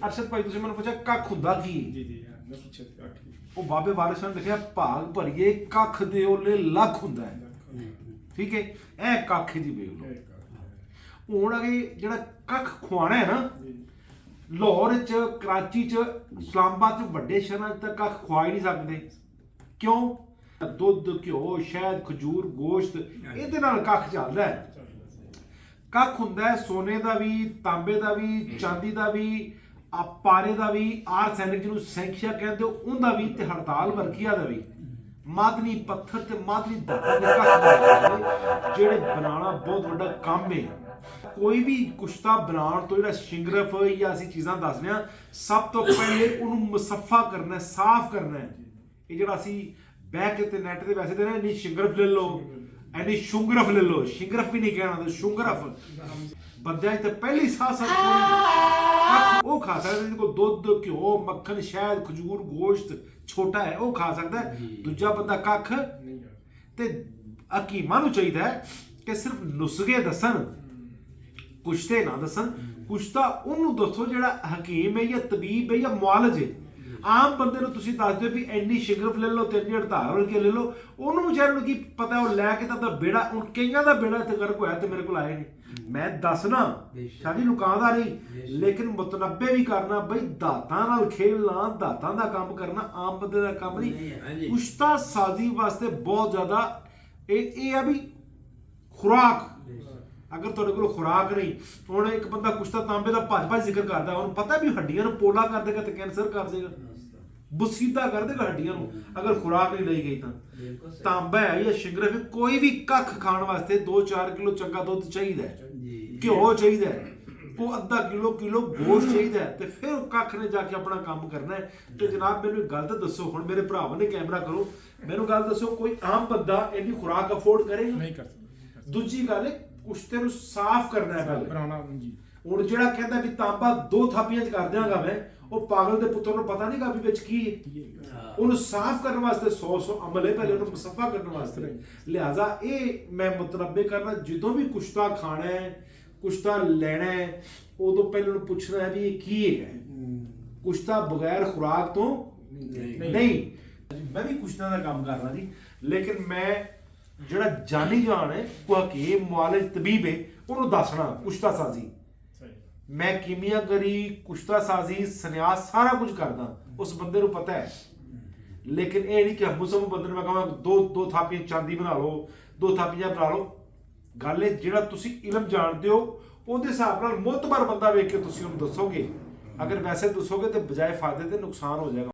ਅਰਸ਼ਦ ਭਾਈ ਤੁਸੀਂ ਮੈਨੂੰ ਪੁੱਛਿਆ ਕੱਖ ਹੁੰਦਾ ਕੀ? ਜੀ ਜੀ ਮੈਂ ਪੁੱਛਿਆ ਕੱਖ। ਉਹ ਬਾਬੇ ਵਾਰਿਸ ਨੇ ਲਿਖਿਆ ਭਾਗ ਭਰੀਏ ਕੱਖ ਦੇ ਓਲੇ ਲੱਖ ਹੁੰਦਾ ਹੈ। ਠੀਕ ਹੈ, ਇਹ ਕੱਖ ਜੀ ਵੇਖ ਲਓ। ਹੁਣ ਅਗੇ ਜਿਹੜਾ ਕੱਖ ਖਵਾਣਾ ਹੈ ਨਾ, ਲਾਹੌਰ ਚ, ਕਰਾਚੀ ਚ, ਇਸਲਾਮਾਬਾਦ ਚ, ਵੱਡੇ ਸ਼ਹਿਰਾਂ ਚ ਤਾਂ ਕੱਖ ਖਵਾ ਹੀ ਨਹੀਂ ਸਕਦੇ। ਕਿਉਂ? ਦੁੱਧ, ਘਿਓ, ਸ਼ਹਿਦ, ਖਜੂਰ, ਗੋਸ਼ਤ, ਇਹਦੇ ਨਾਲ ਕੱਖ ਚੱਲਦਾ ਹੈ। ਕੱਖ ਹੁੰਦਾ ਹੈ ਸੋਨੇ ਦਾ ਵੀ, ਤਾਂਬੇ ਦਾ ਵੀ, ਚਾਂਦੀ ਦਾ ਵੀ, ਪਾਰੇ ਦਾ ਵੀ, ਆਰਸੈਨਿਕ ਜਿਹਨੂੰ ਸੈਂਖੀਆ ਕਹਿੰਦੇ ਹੋ ਉਹਦਾ ਵੀ, ਤੇ ਹੜਤਾਲ ਵਰਖੀਆ ਦਾ ਵੀ। ਮਾਦਨੀ ਪੱਥਰ ਤੇ ਮਾਦਨੀ ਧਾਤਾਂ ਦੇ ਕੱਖ ਜਿਹੜੇ ਬਣਾਉਣਾ ਬਹੁਤ ਵੱਡਾ ਕੰਮ ਹੈ। ਕੋਈ ਵੀ ਕੁਸ਼ਤਾ ਬਣਾਉਣ ਤੋਂ ਜਿਹੜਾ ਸ਼ਿੰਗਰਫ ਜਾਂ ਅਸੀਂ ਚੀਜ਼ਾਂ ਦੱਸਦੇ ਹਾਂ, ਸਭ ਤੋਂ ਪਹਿਲੇ ਉਹਨੂੰ ਮੁਸੱਫਾ ਕਰਨਾ, ਸਾਫ਼ ਕਰਨਾ ਹੈ। ਇਹ ਜਿਹੜਾ ਅਸੀਂ ਬਹਿ ਕੇ ਤੇ ਨੈਟ ਤੇ ਵੈਸੇ ਤੇ ਨਾ ਇੰਨੀ ਸ਼ਿੰਗਰਫ ਲੈ ਲਓ, ਇੰਨੀ ਸ਼ੁੰਗਰਫ ਲੈ ਲਓ, ਸ਼ਿੰਗਰਫ ਵੀ ਨਹੀਂ ਕਹਿਣਾ, ਸ਼ੁੰਗਰਫ ਬੰਦਿਆਂ ਤੇ ਪਹਿਲੀ ਸਾਹ ਉਹ ਖਾ ਸਕਦਾ ਜਿਹਦੇ ਕੋਲ ਦੁੱਧ, ਘਿਓ, ਮੱਖਣ, ਸ਼ਹਿਦ, ਖਜੂਰ, ਗੋਸ਼ਤ ਛੋਟਾ ਹੈ ਉਹ ਖਾ ਸਕਦਾ ਹੈ। ਦੂਜਾ ਬੰਦਾ ਕੱਖ। ਤੇ ਹਕੀਮਾਂ ਨੂੰ ਚਾਹੀਦਾ ਹੈ ਕਿ ਸਿਰਫ ਨੁਸਖੇ ਦੱਸਣ, ਕੁਸ਼ਤੇ ਨਾ ਦੱਸਣ। ਕੁਸ਼ਤਾ ਉਹਨੂੰ ਦੱਸੋ ਜਿਹੜਾ ਹਕੀਮ ਹੈ ਜਾਂ ਤਬੀਬ ਹੈ ਜਾਂ ਮੁਆਲਜ ਹੈ। ਆਮ ਬੰਦੇ ਨੂੰ ਤੁਸੀਂ ਦੱਸ ਦਿਓ ਵੀ ਇੰਨੀ ਸ਼ਿੰਗਰਫ ਲੈ ਲਓ ਤੇ ਇੰਨੀ ਹੜਤਾਲ ਕੇ ਲੈ ਲਓ, ਉਹਨੂੰ ਵਿਚਾਰੇ ਨੂੰ ਕੀ ਪਤਾ, ਉਹ ਲੈ ਕੇ ਤਾਂ ਬੇੜਾ, ਹੁਣ ਕਈਆਂ ਦਾ ਬੇੜਾ ਇੱਥੇ ਗਰਕ ਹੋਇਆ ਤੇ ਮੇਰੇ ਕੋਲ ਆਏ ਨਹੀਂ। ਮੈਂ ਦੱਸਣਾ ਸਾਡੀ ਲੁਕਾਉਂਦਾ ਨਹੀਂ, ਲੇਕਿਨ ਮੁਤਨੱਬੇ ਵੀ ਕਰਨਾ ਬਈ, ਦਾਤਾਂ ਨਾਲ ਖੇਲਣਾ, ਦਾਤਾਂ ਦਾ ਕੰਮ ਕਰਨਾ ਆਮ ਬੰਦੇ ਦਾ ਕੰਮ ਨਹੀਂ। ਕੁਸ਼ਤਾ ਸਾਜ਼ੀ ਵਾਸਤੇ ਬਹੁਤ ਜ਼ਿਆਦਾ ਇਹ ਆ ਵੀ ਖੁਰਾਕ। ਅਗਰ ਤੁਹਾਡੇ ਕੋਲ ਖੁਰਾਕ ਨਹੀਂ, ਹੁਣ ਇੱਕ ਬੰਦਾ ਕੁਸ਼ਤਾ ਤਾਂਬੇ ਦਾ ਭੱਜ ਜ਼ਿਕਰ ਕਰਦਾ, ਉਹਨੂੰ ਪਤਾ ਵੀ ਹੱਡੀਆਂ ਨੂੰ ਪੋਲਾ ਕਰ ਦੇਗਾ ਤੇ ਕੈਂਸਰ ਕਰ ਦੇਗਾ, ਬੁਸੀਦਾ ਕਰ ਦੇਗਾ ਹੱਡੀਆਂ ਨੂੰ, ਅਗਰ ਖੁਰਾਕ ਨਹੀਂ ਲਈ ਗਈ ਤਾਂ। ਤਾਂਬਾ ਹੈ ਜਾਂ ਸ਼ਿੰਗਰਫ, ਕੋਈ ਵੀ ਕੱਖ ਖਾਣ ਵਾਸਤੇ 2-4 ਕਿਲੋ ਚੰਗਾ ਦੁੱਧ ਚਾਹੀਦਾ ਹੈ, ਘਿਓ ਚਾਹੀਦਾ ਹੈ, ਉਹ ਅੱਧਾ ਕਿਲੋ ਗੋਸ਼ਤ ਚਾਹੀਦਾ ਹੈ, ਤੇ ਫਿਰ ਉਹ ਕੱਖ ਨੇ ਜਾ ਕੇ ਆਪਣਾ ਕੰਮ ਕਰਨਾ ਹੈ। ਤੇ ਜਨਾਬ ਮੈਨੂੰ ਇੱਕ ਗੱਲ ਤਾਂ ਦੱਸੋ, ਹੁਣ ਮੇਰੇ ਭਰਾਵਾਂ ਨੇ ਕੈਮਰਾ ਕਰੋ, ਮੈਨੂੰ ਗੱਲ ਦੱਸੋ, ਕੋਈ ਆਮ ਬੰਦਾ ਇੰਨੀ ਖੁਰਾਕ ਅਫੋਰਡ ਕਰੇਗਾ? ਨਹੀਂ ਕਰ ਸਕਦਾ। ਦੂਜੀ ਗੱਲ ਹੈ ਕੁਸ਼ਤੇ ਨੂੰ ਸਾਫ਼ ਕਰਨਾ ਹੈ ਬਣਾਉਣਾ ਜੀ। ਹੁਣ ਜਿਹੜਾ ਕਹਿੰਦਾ ਵੀ ਤਾਂਬਾ 2 ਥਾਪੀਆਂ ਚ ਕਰ ਦਿਆਂਗਾ ਮੈਂ, ਉਹ ਪਾਗਲ ਦੇ ਪੁੱਤਰ ਨੂੰ ਪਤਾ ਨਹੀਂ ਗਾ ਵੀ ਵਿੱਚ ਕੀ ਹੈ। ਉਹਨੂੰ ਸਾਫ਼ ਕਰਨ ਵਾਸਤੇ 100 ਅਮਲ ਹੈ, ਪਹਿਲੇ ਉਹਨੂੰ ਮੁਸੱਫਾ ਕਰਨ ਵਾਸਤੇ। ਲਿਹਾਜ਼ਾ ਇਹ ਮੈਂ ਮੁਤਨੱਬੇ ਕਰਨਾ, ਜਦੋਂ ਵੀ ਕੁਸ਼ਤਾ ਖਾਣਾ ਹੈ, ਕੁਸ਼ਤਾ ਲੈਣਾ ਹੈ, ਉਦੋਂ ਪਹਿਲੇ ਉਹਨੂੰ ਪੁੱਛਣਾ ਹੈ ਵੀ ਇਹ ਕੀ ਹੈ। ਕੁਸ਼ਤਾ ਬਗੈਰ ਖੁਰਾਕ ਤੋਂ ਨਹੀਂ। ਮੈਂ ਵੀ ਕੁਸ਼ਤਾ ਦਾ ਕੰਮ ਕਰਨਾ ਜੀ, ਲੇਕਿਨ ਮੈਂ ਜਿਹੜਾ ਜਾਨੀ ਜਾਨ ਹੈ, ਕੋਈ ਹਕੀਮ, ਮੁਆਲਿਜ, ਤਬੀਬ ਹੈ, ਉਹਨੂੰ ਦੱਸਣਾ ਕੁਸ਼ਤਾ ਸਾਜ਼ੀ। ਮੈਂ ਕੀਮੀਆਗਰੀ, ਕੁਸ਼ਤਾ ਸਾਜ਼ੀ, ਸੰਨਿਆਸ ਸਾਰਾ ਕੁਝ ਕਰਦਾ, ਉਸ ਬੰਦੇ ਨੂੰ ਪਤਾ ਹੈ। ਲੇਕਿਨ ਇਹ ਨਹੀਂ ਕਿ ਮੁਸਲਮ ਬੰਦੇ ਨੂੰ ਮੈਂ ਕਹਾਂ ਦੋ ਥਾਪੀਆਂ ਚਾਂਦੀ ਬਣਾ ਲਓ, 2 ਥਾਪੀਆਂ ਬਣਾ ਲਓ। ਗੱਲ ਹੈ ਜਿਹੜਾ ਤੁਸੀਂ ਇਲਮ ਜਾਣਦੇ ਹੋ ਉਹਦੇ ਹਿਸਾਬ ਨਾਲ ਮੁਤਬਰ ਬੰਦਾ ਵੇਖ ਕੇ ਤੁਸੀਂ ਉਹਨੂੰ ਦੱਸੋਗੇ। ਅਗਰ ਵੈਸੇ ਦੱਸੋਗੇ ਤੇ ਬਜਾਏ ਫਾਇਦੇ ਤੇ ਨੁਕਸਾਨ ਹੋ ਜਾਏਗਾ।